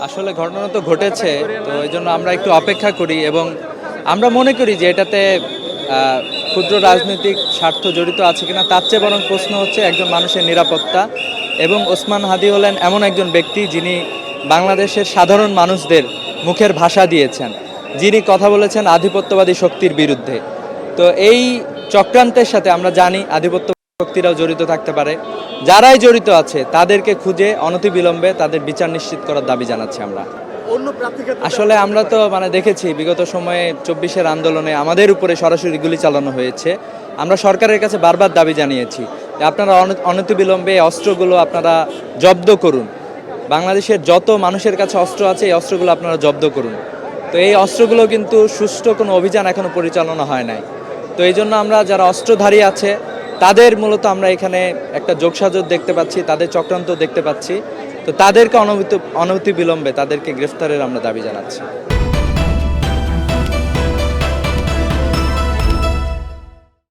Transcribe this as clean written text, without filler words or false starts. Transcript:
আসলে ঘটনা তো ঘটেছে, তো এই জন্য আমরা একটু অপেক্ষা করি এবং আমরা মনে করি যে এটাতে ক্ষুদ্র রাজনৈতিক স্বার্থ জড়িত আছে কিনা তার চেয়ে বরং প্রশ্ন হচ্ছে একজন মানুষের নিরাপত্তা। এবং ওসমান হাদি হলেন এমন একজন ব্যক্তি যিনি বাংলাদেশের সাধারণ মানুষদের মুখের ভাষা দিয়েছেন, যিনি কথা বলেছেন আধিপত্যবাদী শক্তির বিরুদ্ধে। তো এই চক্রান্তের সাথে আমরা জানি আধিপত্য শক্তিরাও জড়িত থাকতে পারে। যারাই জড়িত আছে তাদেরকে খুঁজে অনতিবিলম্বে তাদের বিচার নিশ্চিত করার দাবি জানাচ্ছি আমরা। আসলে আমরা তো দেখেছি বিগত সময়ে 24-এর আন্দোলনে আমাদের উপরে সরাসরি গুলি চালানো হয়েছে। আমরা সরকারের কাছে বারবার দাবি জানিয়েছি যে আপনারা অনতিবিলম্বে অস্ত্রগুলো আপনারা জব্দ করুন। বাংলাদেশের যত মানুষের কাছে অস্ত্র আছে এই অস্ত্রগুলো আপনারা জব্দ করুন। তো এই অস্ত্রগুলো কিন্তু সুষ্ঠু কোনো অভিযান এখনো পরিচালনা হয় নাই। তো এই জন্য আমরা যারা অস্ত্রধারী আছে তাদের মূলত আমরা এখানে একটা যোগসাজশ দেখতে পাচ্ছি, তাদের চক্রান্ত দেখতে পাচ্ছি। তো তাদেরকে অনতিবিলম্বে তাদেরকে গ্রেফতারের আমরা দাবি জানাচ্ছি।